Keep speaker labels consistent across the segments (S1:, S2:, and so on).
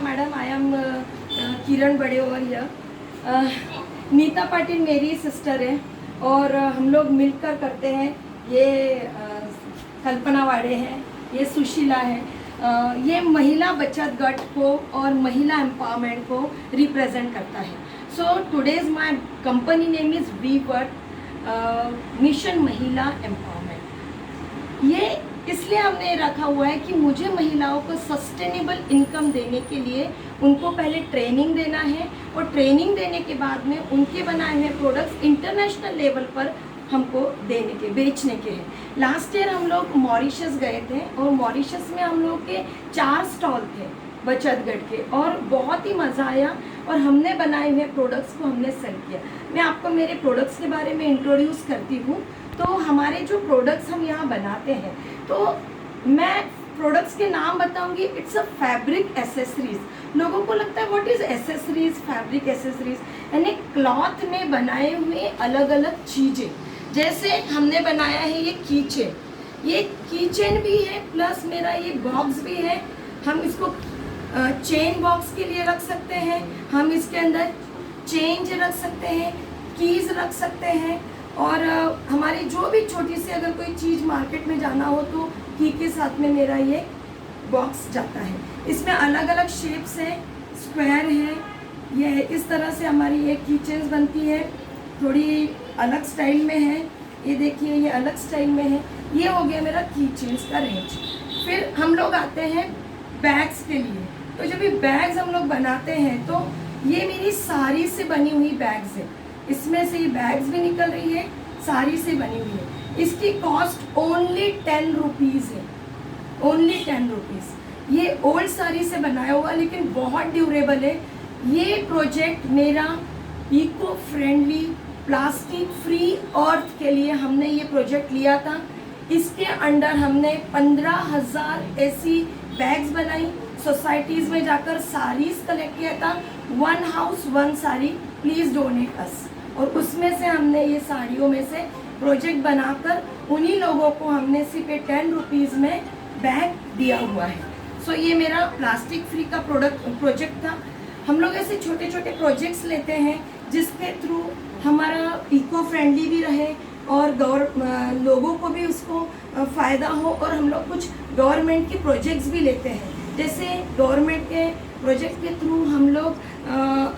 S1: Madam, I am किरण बड़े over here. Nita Patil मेरी sister है और हम लोग मिलकर करते हैं। ये कल्पना वाड़े हैं, ये सुशीला है। ये महिला बचत गट को और महिला एम्पावरमेंट को रिप्रेजेंट करता है। So today's my company name is we work mission महिला एम्पावरमेंट। ये इसलिए हमने रखा हुआ है कि मुझे महिलाओं को सस्टेनेबल इनकम देने के लिए उनको पहले ट्रेनिंग देना है और ट्रेनिंग देने के बाद में उनके बनाए हुए प्रोडक्ट्स इंटरनेशनल लेवल पर हमको देने के, बेचने के हैं। लास्ट ईयर हम लोग मॉरिशस गए थे और मॉरिशस में हम लोग के 4 स्टॉल थे बचत गट के और बहुत ही मज़ा आया और हमने बनाए हुए प्रोडक्ट्स को हमने सेल किया। मैं आपको मेरे प्रोडक्ट्स के बारे में इंट्रोड्यूस करती हूँ। तो हमारे जो प्रोडक्ट्स हम यहाँ बनाते हैं, तो मैं प्रोडक्ट्स के नाम बताऊंगी। It's a fabric accessories. लोगों को लगता है what is accessories, fabric accessories यानी क्लॉथ में बनाए हुए अलग अलग चीज़ें। जैसे हमने बनाया है ये कीचेन, ये कीचेन भी है प्लस मेरा ये बॉक्स भी है। हम इसको चेन बॉक्स के लिए रख सकते हैं, हम इसके अंदर चेंज रख सकते हैं, कीज रख सकते हैं और हमारी जो भी छोटी सी अगर कोई चीज़ मार्केट में जाना हो तो की के साथ में मेरा ये बॉक्स जाता है। इसमें अलग अलग शेप्स हैं, स्क्वायर है, ये इस तरह से हमारी ये की चेन्स बनती है। थोड़ी अलग स्टाइल में है, ये देखिए ये अलग स्टाइल में है। ये हो गया मेरा की चेन्स का रेंज। फिर हम लोग आते हैं बैग्स के लिए। तो जब ये बैग्स हम लोग बनाते हैं तो ये मेरी साड़ी से बनी हुई बैग्स है। इसमें से ये बैग्स भी निकल रही है, साड़ी से बनी हुई है। इसकी कॉस्ट ओनली 10 रुपीज़ है, ओनली 10 रुपीज़। ये ओल्ड साड़ी से बनाया हुआ लेकिन बहुत ड्यूरेबल है। ये प्रोजेक्ट मेरा इको फ्रेंडली प्लास्टिक फ्री अर्थ के लिए हमने ये प्रोजेक्ट लिया था। इसके अंडर हमने 15,000 ऐसी बैग्स बनाई, सोसाइटीज़ में जाकर साड़ीज़ कलेक्ट किया था। 1 हाउस 1 साड़ी, प्लीज़ डोनेट अस। और उसमें से हमने ये साड़ियों में से प्रोजेक्ट बनाकर उन्हीं लोगों को हमने सिर्फ 10 रुपीज़ में बैग दिया हुआ है। सो ये मेरा प्लास्टिक फ्री का प्रोजेक्ट था। हम लोग ऐसे छोटे छोटे प्रोजेक्ट्स लेते हैं जिसके थ्रू हमारा इको फ्रेंडली भी रहे और लोगों को भी उसको फ़ायदा हो। और हम लोग कुछ गवर्नमेंट के प्रोजेक्ट्स भी लेते हैं। जैसे गवर्नमेंट के प्रोजेक्ट के थ्रू हम लोग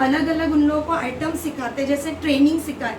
S1: अलग अलग उन लोगों को आइटम सिखाते हैं। जैसे ट्रेनिंग सिखाए,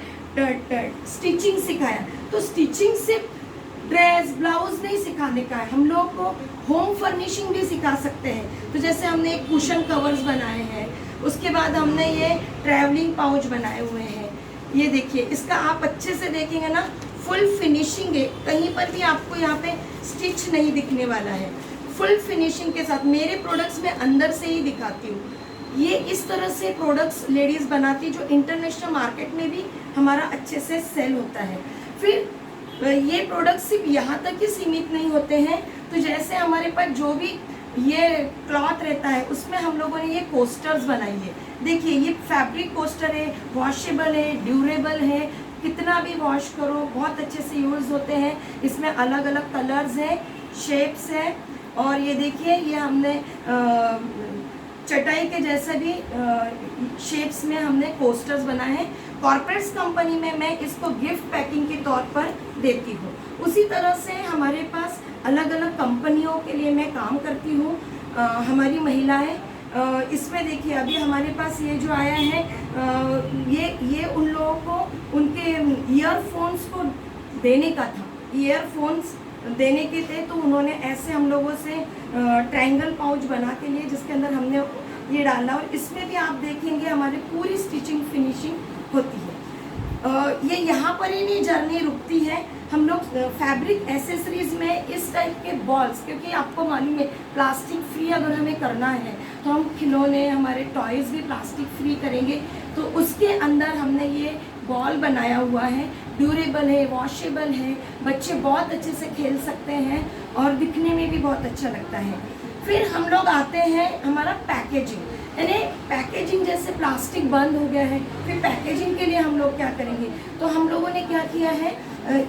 S1: स्टिचिंग सिखाया, तो स्टिचिंग सिर्फ ड्रेस ब्लाउज नहीं सिखाने का है, हम लोग को होम फर्निशिंग भी सिखा सकते हैं। तो जैसे हमने एक कुशन कवर्स बनाए हैं, उसके बाद हमने ये ट्रैवलिंग पाउच बनाए हुए हैं। ये देखिए, इसका आप अच्छे से देखेंगे ना, फुल फिनिशिंग है, कहीं पर भी आपको यहाँ पे स्टिच नहीं दिखने वाला है। फुल फिनिशिंग के साथ मेरे प्रोडक्ट्स में अंदर से ही दिखाती हूँ। ये इस तरह से प्रोडक्ट्स लेडीज़ बनाती जो इंटरनेशनल मार्केट में भी हमारा अच्छे से सेल होता है। फिर ये प्रोडक्ट्स सिर्फ यहाँ तक ही सीमित नहीं होते हैं। तो जैसे हमारे पास जो भी ये क्लॉथ रहता है उसमें हम लोगों ने ये कोस्टर्स बनाई है। देखिए ये फैब्रिक कोस्टर है, वॉशेबल है, ड्यूरेबल है, कितना भी वॉश करो बहुत अच्छे से यूज़ होते हैं। इसमें अलग अलग कलर्स हैं, शेप्स हैं। और ये देखिए ये हमने चटाई के जैसे भी शेप्स में हमने कोस्टर्स बनाए हैं। कॉर्पोरेट्स कंपनी में मैं इसको गिफ्ट पैकिंग के तौर पर देती हूँ। उसी तरह से हमारे पास अलग अलग कंपनियों के लिए मैं काम करती हूँ। हमारी महिलाएं इसमें देखिए अभी हमारे पास ये जो आया है, ये उन लोगों को उनके ईयरफोन्स को देने का था। ईयरफोन्स देने के थे तो उन्होंने ऐसे हम लोगों से ट्रायंगल पाउच बना के लिए जिसके अंदर हमने ये डाला और इसमें भी आप देखेंगे हमारी पूरी स्टिचिंग फिनिशिंग होती है। ये यहाँ पर ही नहीं जर्नी रुकती है। हम लोग फैब्रिक एसेसरीज में इस टाइप के बॉल्स, क्योंकि आपको मालूम है प्लास्टिक फ्री अगर हमें करना है तो हम खिलौने, हमारे टॉयज़ भी प्लास्टिक फ्री करेंगे। तो उसके अंदर हमने ये बॉल बनाया हुआ है, ड्यूरेबल है, वॉशेबल है, बच्चे बहुत अच्छे से खेल सकते हैं और दिखने में भी बहुत अच्छा लगता है। फिर हम लोग आते हैं हमारा पैकेजिंग, यानी पैकेजिंग जैसे प्लास्टिक बंद हो गया है, फिर पैकेजिंग के लिए हम लोग क्या करेंगे। तो हम लोगों ने क्या किया है,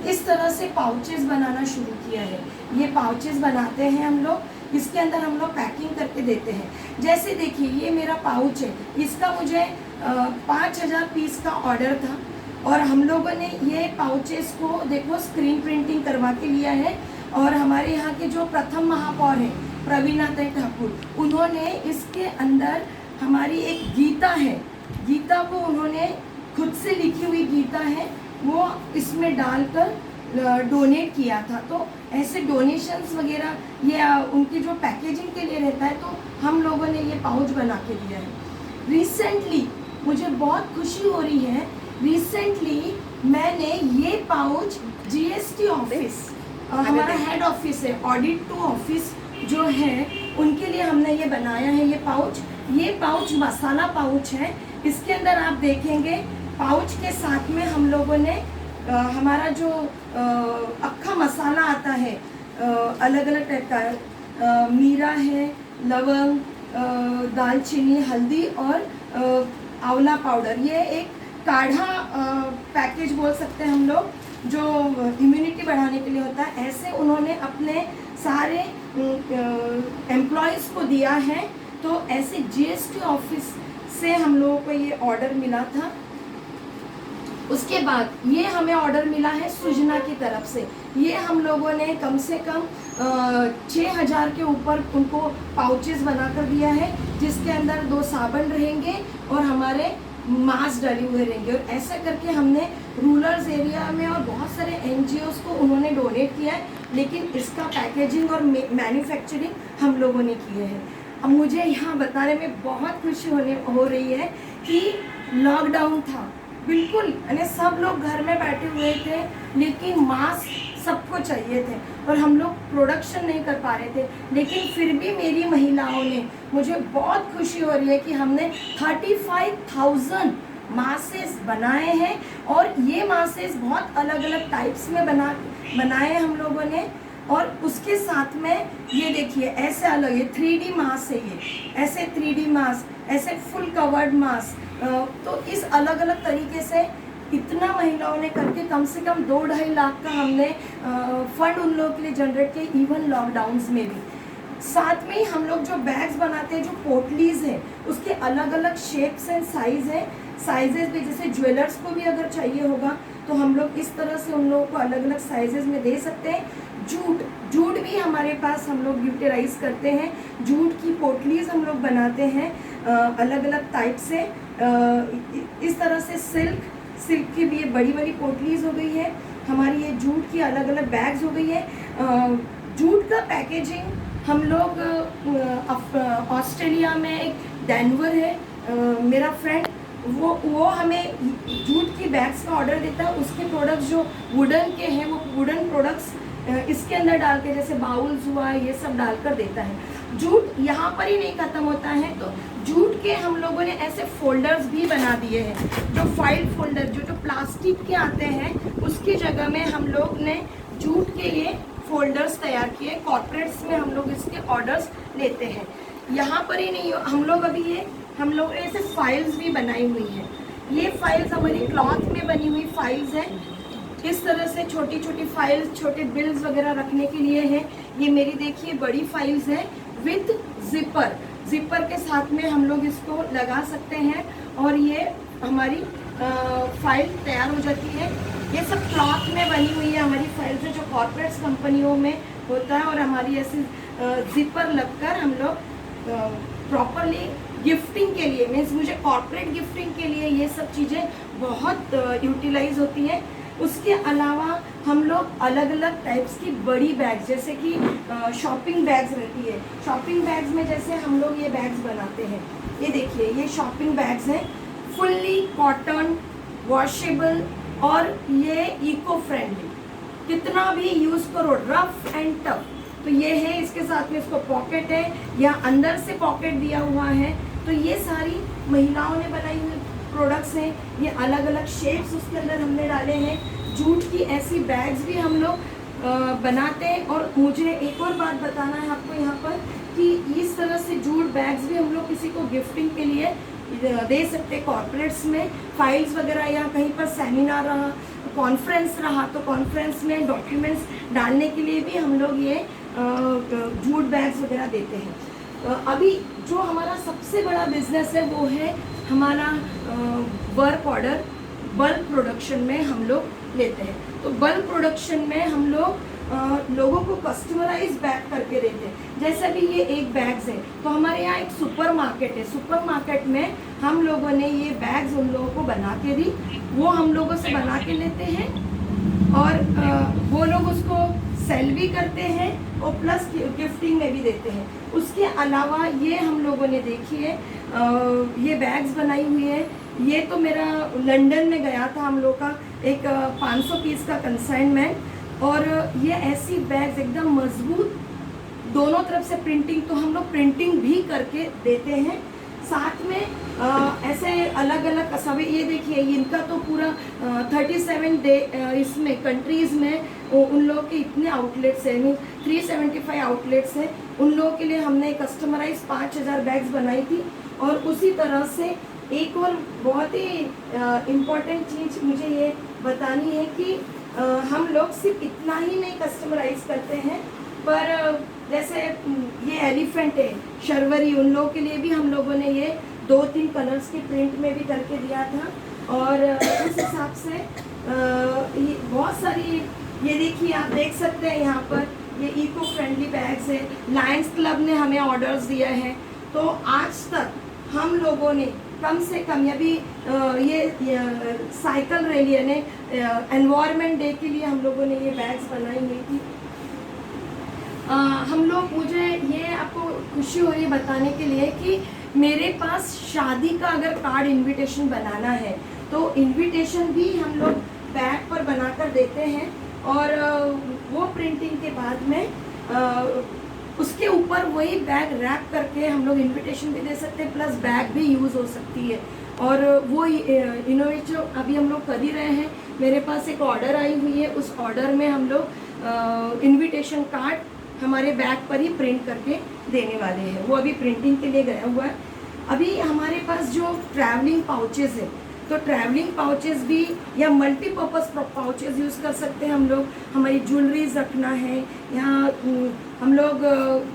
S1: इस तरह से पाउचेस बनाना शुरू किया है। ये पाउचेस बनाते हैं हम लोग, इसके अंदर हम लोग पैकिंग करके देते हैं। जैसे देखिए ये मेरा पाउच है, इसका मुझे 5000 पीस का ऑर्डर था और हम लोगों ने ये पाउचेस को देखो स्क्रीन प्रिंटिंग करवा के लिया है। और हमारे यहाँ के जो प्रथम महापौर हैं प्रवीणा ठाकुर, उन्होंने इसके अंदर हमारी एक गीता है, गीता को उन्होंने खुद से लिखी हुई गीता है वो इसमें डालकर डोनेट किया था। तो ऐसे डोनेशंस वगैरह ये उनकी जो पैकेजिंग के लिए रहता है, तो हम लोगों ने ये पाउच बना के दिया है। रिसेंटली मुझे बहुत खुशी हो रही है, रिसेंटली मैंने ये पाउच जीएसटी ऑफिस, हमारा हेड ऑफिस है, ऑडिट टू ऑफिस जो है, उनके लिए हमने ये बनाया है। ये पाउच मसाला पाउच है। इसके अंदर आप देखेंगे पाउच के साथ में हम लोगों ने हमारा जो अक्खा मसाला आता है अलग अलग टाइप का, मीरा है, लवंग, दालचीनी, हल्दी और आंवला पाउडर, ये एक काढ़ा पैकेज बोल सकते हैं हम लोग, जो इम्यूनिटी बढ़ाने के लिए होता है। ऐसे उन्होंने अपने सारे एम्प्लॉयज़ को दिया है। तो ऐसे जीएसटी ऑफिस से हम लोगों को ये ऑर्डर मिला था। उसके बाद ये हमें ऑर्डर मिला है सुजना की तरफ से। ये हम लोगों ने कम से कम 6000 के ऊपर उनको पाउचेस बनाकर दिया है, जिसके अंदर 2 साबुन रहेंगे और हमारे मास्क डले हुए रहेंगे। और ऐसा करके हमने रूरल एरिया में और बहुत सारे एनजीओज को उन्होंने डोनेट किया है, लेकिन इसका पैकेजिंग और मैन्युफैक्चरिंग हम लोगों ने किए हैं। अब मुझे यहाँ बताने में बहुत खुशी हो रही है कि लॉकडाउन था, बिल्कुल यानी सब लोग घर में बैठे हुए थे, लेकिन मास्क सबको चाहिए थे और हम लोग प्रोडक्शन नहीं कर पा रहे थे। लेकिन फिर भी मेरी महिलाओं ने, मुझे बहुत खुशी हो रही है कि हमने 35,000 मास्क बनाए हैं। और ये मास्क बहुत अलग अलग टाइप्स में बनाए हम लोगों ने। और उसके साथ में ये देखिए ऐसे अलग, ये 3D मास्क है, ये ऐसे 3D मास्क, ऐसे फुल कवर्ड मास्क। तो इस अलग अलग तरीके से इतना महिलाओं ने करके कम से कम 2-2.5 लाख का हमने फंड उन लोगों के लिए जनरेट किए, इवन लॉकडाउन्स में भी। साथ में ही हम लोग जो बैग्स बनाते हैं, जो पोटलीज है, उसके अलग अलग शेप्स एंड साइज है। साइजेस भी जैसे ज्वेलर्स को भी अगर चाहिए होगा तो हम लोग इस तरह से उन लोगों को अलग अलग साइजेस में दे सकते हैं। जूट भी हमारे पास हम लोग यूटिलाइज करते हैं। जूट की पोटलीज हम लोग बनाते हैं अलग अलग टाइप से। इस तरह से सिल्क की भी ये बड़ी बड़ी पोटलीज हो गई है हमारी। ये जूट की अलग अलग बैग्स हो गई है। जूट का पैकेजिंग हम लोग ऑस्ट्रेलिया में एक डेनवर है मेरा फ्रेंड, वो हमें जूट की बैग्स का ऑर्डर देता है। उसके प्रोडक्ट्स जो वुडन के हैं, वो वुडन प्रोडक्ट्स इसके अंदर डाल के, जैसे बाउल्स हुआ, ये सब डालकर देता है। जूट यहाँ पर ही नहीं ख़त्म होता है, तो जूट के हम लोगों ने ऐसे फोल्डर्स भी बना दिए हैं, जो फाइल फोल्डर जो प्लास्टिक के आते हैं, उसकी जगह में हम लोग ने जूट के लिए फोल्डर्स तैयार किए। कॉर्पोरेट्स में हम लोग इसके ऑर्डर्स लेते हैं। यहाँ पर ही नहीं, हम लोग ने ऐसे फाइल्स भी बनाई हुई हैं। ये फाइल्स हमारी क्लॉथ में बनी हुई फाइल्स हैं। इस तरह से छोटी छोटी फाइल्स, छोटे बिल्स वगैरह रखने के लिए है। ये मेरी देखिए बड़ी फाइल्स है विद जिपर के साथ में हम लोग इसको लगा सकते हैं और ये हमारी फाइल तैयार हो जाती है। ये सब क्लॉथ में बनी हुई है हमारी फाइल्स है, जो कॉर्पोरेट्स कंपनियों में होता है। और हमारी ऐसी जिपर लगकर हम लोग प्रॉपरली गिफ्टिंग के लिए, मीन्स मुझे कॉर्पोरेट गिफ्टिंग के लिए ये सब चीज़ें बहुत यूटिलाइज होती हैं। उसके अलावा हम लोग अलग अलग टाइप्स की बड़ी बैग्स, जैसे कि शॉपिंग बैग्स रहती है। शॉपिंग बैग्स में जैसे हम लोग ये बैग्स बनाते हैं, ये देखिए ये शॉपिंग बैग्स हैं, फुल्ली कॉटन, वॉशेबल और ये इको फ्रेंडली। कितना भी यूज़ करो, रफ एंड टफ। तो ये है, इसके साथ में इसको पॉकेट है या अंदर से पॉकेट दिया हुआ है। तो ये सारी महिलाओं ने बनाई हुई प्रोडक्ट्स हैं। ये अलग अलग शेप्स उसके अंदर हमने डाले हैं। जूट की ऐसी बैग्स भी हम लोग बनाते हैं। और मुझे एक और बात बताना है आपको यहाँ पर कि इस तरह से जूट बैग्स भी हम लोग किसी को गिफ्टिंग के लिए दे सकते हैं। कॉर्पोरेट्स में फाइल्स वगैरह या कहीं पर सेमिनार रहा, कॉन्फ्रेंस रहा, तो कॉन्फ्रेंस में डॉक्यूमेंट्स डालने के लिए भी हम लोग ये जूट बैग्स वगैरह देते हैं। अभी जो हमारा सबसे बड़ा बिजनेस है वो है हमारा वर्क ऑर्डर बल्क प्रोडक्शन में हम लोग लेते हैं। तो बल्क प्रोडक्शन में हम लोग लोगों को कस्टमराइज बैग करके देते हैं। जैसे भी ये एक बैग्स है तो हमारे यहाँ एक सुपर मार्केट है, सुपर मार्केट में हम लोगों ने ये बैग्स उन लोगों को बना के दी, वो हम लोगों से बना के लेते हैं और वो लोग उसको सेल भी करते हैं और प्लस गिफ्टिंग में भी देते हैं। उसके अलावा ये हम लोगों ने देखिए ये बैग्स बनाई हुई है। ये तो मेरा लंदन में गया था हम लोग का एक 500 पीस का कंसाइनमेंट, और ये ऐसी बैग्स एकदम मजबूत, दोनों तरफ से प्रिंटिंग, तो हम लोग प्रिंटिंग भी करके देते हैं। साथ में ऐसे अलग अलग कसावे, ये देखिए इनका तो पूरा 37 डे इसमें कंट्रीज़ में उन लोगों के इतने आउटलेट्स हैं, मीन 375 आउटलेट्स हैं। उन लोगों के लिए हमने कस्टमराइज 5000 बैग्स बनाई थी। और उसी तरह से एक और बहुत ही इम्पॉर्टेंट चीज़ मुझे ये बतानी है कि हम लोग सिर्फ इतना ही नहीं कस्टमराइज करते हैं, पर जैसे ये एलिफेंट है, शर्वरी, उन लोगों के लिए भी हम लोगों ने ये 2-3 कलर्स की प्रिंट में भी करके दिया था। और उस हिसाब से ये बहुत सारी, ये देखिए आप देख सकते हैं यहाँ पर ये इको फ्रेंडली बैग्स है। लायंस क्लब ने हमें ऑर्डर्स दिया है, तो आज तक हम लोगों ने कम से कम अभी ये साइकिल रैली यानी एनवायरनमेंट डे के लिए हम लोगों ने ये बैग्स बनाई हुई थी। हम लोग, मुझे ये आपको खुशी हो रही है बताने के लिए कि मेरे पास शादी का अगर कार्ड इनविटेशन बनाना है तो इनविटेशन भी हम लोग बैग पर बनाकर देते हैं, और वो प्रिंटिंग के बाद में उसके ऊपर वही बैग रैप करके हम लोग इनविटेशन भी दे सकते हैं, प्लस बैग भी यूज़ हो सकती है। और वो इनोवेटिव अभी हम लोग कर ही रहे हैं। मेरे पास एक ऑर्डर आई हुई है, उस ऑर्डर में हम लोग इनविटेशन कार्ड हमारे बैग पर ही प्रिंट करके देने वाले हैं। वो अभी प्रिंटिंग के लिए गया हुआ है। अभी हमारे पास जो ट्रैवलिंग पाउचेस है, तो ट्रैवलिंग पाउचेस भी या मल्टीपर्पज़ पाउचेस यूज़ कर सकते हैं हम लोग। हमारी ज्वेलरीज रखना है, यहाँ हम लोग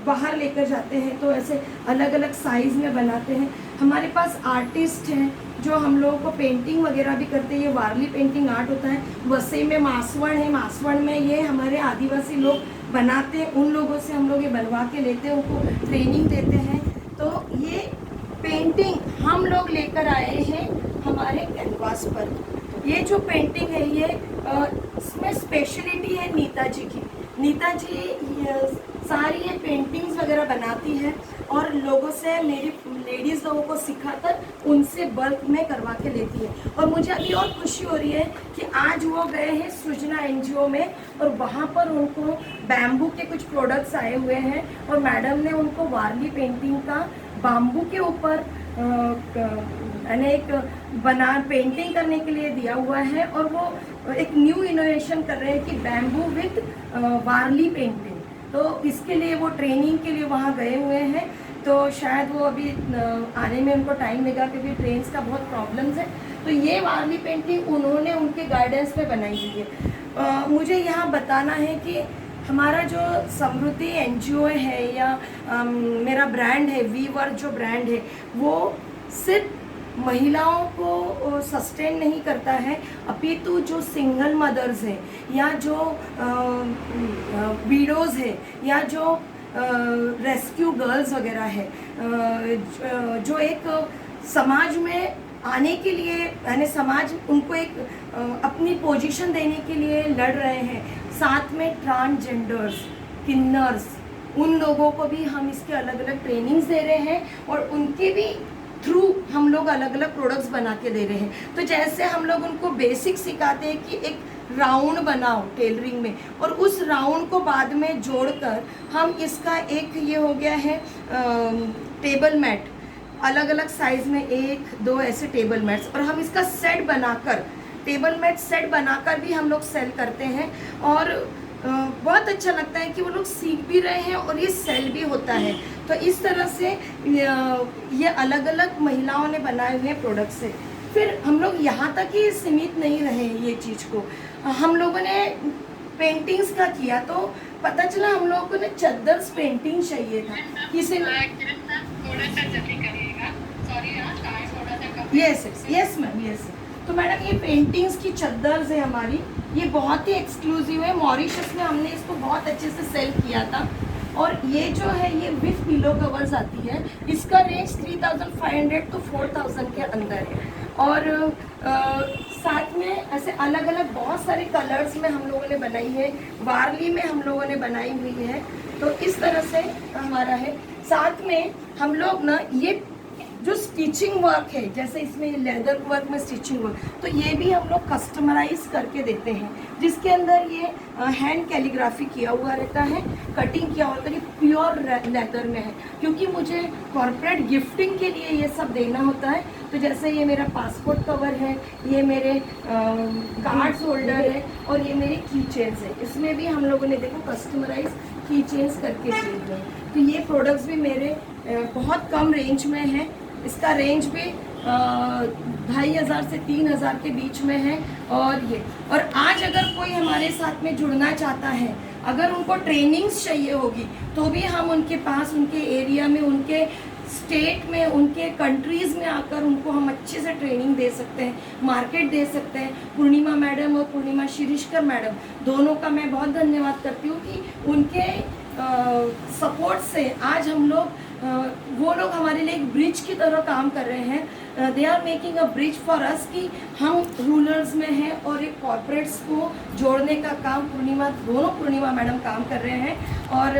S1: बाहर लेकर जाते हैं तो ऐसे अलग अलग साइज़ में बनाते हैं। हमारे पास आर्टिस्ट हैं जो हम लोगों को पेंटिंग वगैरह भी करते हैं। ये वारली पेंटिंग आर्ट होता है। वसई में मासवड़ है, मासवड़ में ये हमारे आदिवासी लोग बनाते हैं, उन लोगों से हम लोग ये बनवा के लेते हैं, उनको ट्रेनिंग देते हैं। तो ये पेंटिंग हम लोग लेकर आए हैं हमारे कैनवास पर। ये जो पेंटिंग है ये इसमें स्पेशलिटी है नीता जी की। नीता जी सारी ये पेंटिंग्स वगैरह बनाती है और लोगों से, मेरी लेडीज़ लोगों को सिखाकर उनसे बल्क में करवा के लेती है। और मुझे अभी और खुशी हो रही है कि आज वो गए हैं सृजना NGO में और वहाँ पर उनको बैम्बू के कुछ प्रोडक्ट्स आए हुए हैं और मैडम ने उनको वारली पेंटिंग का बाम्बू के ऊपर एक पेंटिंग करने के लिए दिया हुआ है। और वो एक न्यू इनोवेशन कर रहे हैं कि बैम्बू विथ वारली पेंटिंग। तो इसके लिए वो ट्रेनिंग के लिए वहाँ गए हुए हैं, तो शायद वो अभी आने में उनको टाइम लेगा क्योंकि ट्रेन्स का बहुत प्रॉब्लम्स है। तो ये वारली पेंटिंग उन्होंने उनके गाइडेंस में बनाई हुई है। मुझे यहाँ बताना है कि हमारा जो समृद्धि NGO है या मेरा ब्रांड है वीवर्क, जो ब्रांड है वो सिर्फ महिलाओं को सस्टेन नहीं करता है, अपितु जो सिंगल मदर्स है या जो विडोज़ है या जो रेस्क्यू गर्ल्स वगैरह है, जो एक समाज में आने के लिए, यानी समाज उनको एक अपनी पोजीशन देने के लिए लड़ रहे हैं। साथ में ट्रांसजेंडर्स, किन्नर्स, उन लोगों को भी हम इसके अलग अलग ट्रेनिंग्स दे रहे हैं और उनके भी थ्रू हम लोग अलग अलग प्रोडक्ट्स बना के दे रहे हैं। तो जैसे हम लोग उनको बेसिक सिखाते हैं कि एक राउंड बनाओ टेलरिंग में, और उस राउंड को बाद में जोड़कर हम इसका एक ये हो गया है टेबल मैट, अलग अलग साइज़ में 1-2 ऐसे टेबल मैट्स, और हम इसका सेट बनाकर, टेबल मैट सेट बनाकर भी हम लोग सेल करते हैं। और बहुत अच्छा लगता है कि वो लोग सीख भी रहे हैं और ये सेल भी होता है। तो इस तरह से ये अलग अलग महिलाओं ने बनाए हुए प्रोडक्ट्स है। फिर हम लोग यहाँ तक ही सीमित नहीं रहे ये चीज़ को, हम लोगों ने पेंटिंग्स का किया। तो पता चला हम लोगों को ना चद्दर पेंटिंग चाहिए था किसी ने।
S2: थोड़ा सा जल्दी करिएगा, सॉरी टाइम थोड़ा सा कम।
S1: Yes yes ma'am, yes. तो मैडम ये पेंटिंग्स की चद्दर्स है हमारी, ये बहुत ही एक्सक्लूसिव है। मॉरिशस में हमने इसको बहुत अच्छे से सेल किया था। और ये जो है ये विथ पिलो कवर्स आती है, इसका रेंज 3500 to 4000 के अंदर है। और साथ में ऐसे अलग अलग बहुत सारे कलर्स में हम लोगों ने बनाई है, वारली में हम लोगों ने बनाई हुई है। तो इस तरह से हमारा है। साथ में हम लोग ना ये जो स्टिचिंग वर्क है, जैसे इसमें लेदर वर्क में स्टिचिंग वर्क, तो ये भी हम लोग कस्टमाइज करके देते हैं, जिसके अंदर ये हैंड कैलीग्राफी किया हुआ रहता है, कटिंग किया हुआ रहता है। ये प्योर लेदर में है, क्योंकि मुझे कॉर्पोरेट गिफ्टिंग के लिए ये सब देना होता है। तो जैसे ये मेरा पासपोर्ट कवर है, ये मेरे कार्ड्स होल्डर है, और ये मेरे की चेन्स है। इसमें भी हम लोगों ने देखो कस्टमाइज की चेन्स करके दिए हुए हैं। तो ये प्रोडक्ट्स भी मेरे बहुत कम रेंज में है। इसका रेंज भी 2500 से 3000 के बीच में है। और आज अगर कोई हमारे साथ में जुड़ना चाहता है, अगर उनको ट्रेनिंग्स चाहिए होगी, तो भी हम उनके पास, उनके एरिया में, उनके स्टेट में, उनके कंट्रीज़ में आकर उनको हम अच्छे से ट्रेनिंग दे सकते हैं, मार्केट दे सकते हैं। पूर्णिमा मैडम और पूर्णिमा शिरीषकर मैडम दोनों का मैं बहुत धन्यवाद करती हूँ कि उनके सपोर्ट से आज हम लोग, वो लोग हमारे लिए एक ब्रिज की तरह काम कर रहे हैं। They are making a bridge for us, कि हम रूरल्स में हैं और एक कॉर्पोरेट्स को जोड़ने का काम दोनों पूर्णिमा मैडम काम कर रहे हैं। और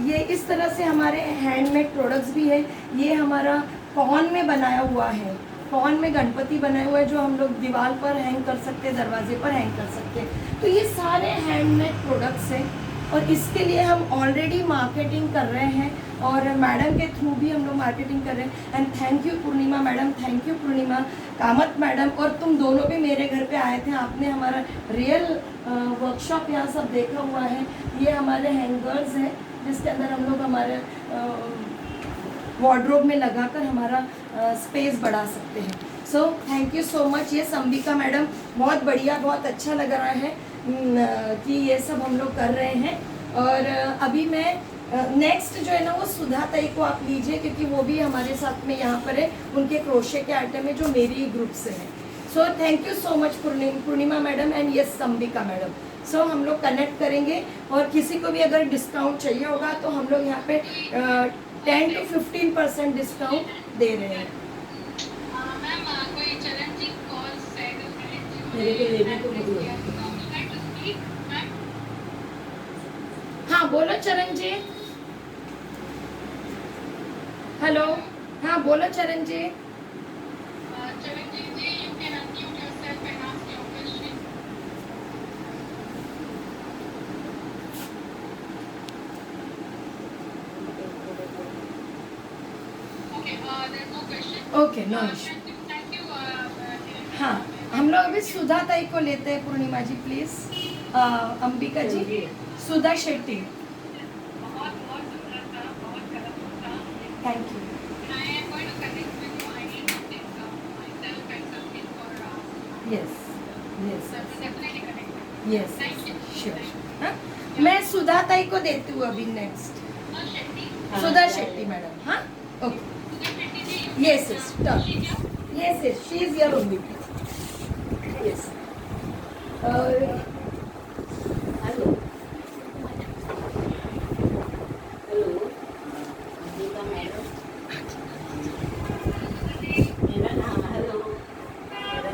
S1: ये इस तरह से हमारे हैंडमेड प्रोडक्ट्स भी है। ये हमारा कॉर्न में बनाया हुआ है, कॉर्न में गणपति बनाए हुए हैं, जो हम लोग दीवार पर हैंग कर सकते हैं, दरवाजे पर हैंग कर सकते हैं। तो ये सारे हैंडमेड प्रोडक्ट्स हैं, और इसके लिए हम ऑलरेडी मार्केटिंग कर रहे हैं, और मैडम के थ्रू भी हम लोग मार्केटिंग कर रहे हैं। And thank you Purnima madam, thank you Purnima Kamat madam. और तुम दोनों भी मेरे घर पे आए थे, आपने हमारा रियल वर्कशॉप यहाँ सब देखा हुआ है। ये हमारे हैंगर्स हैं, जिसके अंदर हम लोग हमारे वार्डरोब में लगाकर हमारा स्पेस बढ़ा सकते हैं। सो थैंक यू सो मच। ये अंबिका मैडम, बहुत बढ़िया, बहुत अच्छा लग रहा है कि ये सब हम लोग कर रहे हैं। और अभी मैं नेक्स्ट जो है ना, वो सुधा ताई को आप लीजिए, क्योंकि वो भी हमारे साथ में यहाँ पर है। उनके क्रोशे के आइटम है जो मेरी ग्रुप से है। So thank you so much Purnima madam and yes Ambika madam. So हम लोग कनेक्ट करेंगे, और किसी को भी अगर डिस्काउंट चाहिए होगा तो हम लोग यहाँ पे 10 to 15% डिस्काउंट दे रहे हैं। हाँ बोलो चरण जी। हेलो, हाँ बोलो चरण जी। Okay no issue. हाँ, हम लोग अभी सुधा ताई को लेते हैं। Purnima ji please, Ambika ji, Sudha Shetty. Thank you. Yes yes yes sure. हाँ, मैं सुधा ताई को देती हूँ अभी नेक्स्ट। सुधा शेट्टी मैडम। हाँ okay, yes yes done. Yes yes, she is here only. Yes.
S3: Hello hello Ambika madam, मेरा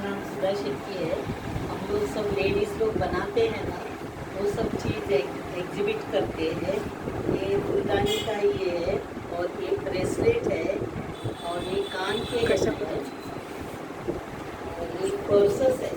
S3: नाम सुधा शेट्टी है। हम लोग सब लेडीज़ लोग बनाते हैं ना, वो सब चीज़ एग्जिबिट करते हैं। ये फुलदानी का ये है, और ये ब्रेसलेट है, और ये कान के है, और ये पर्सेस है।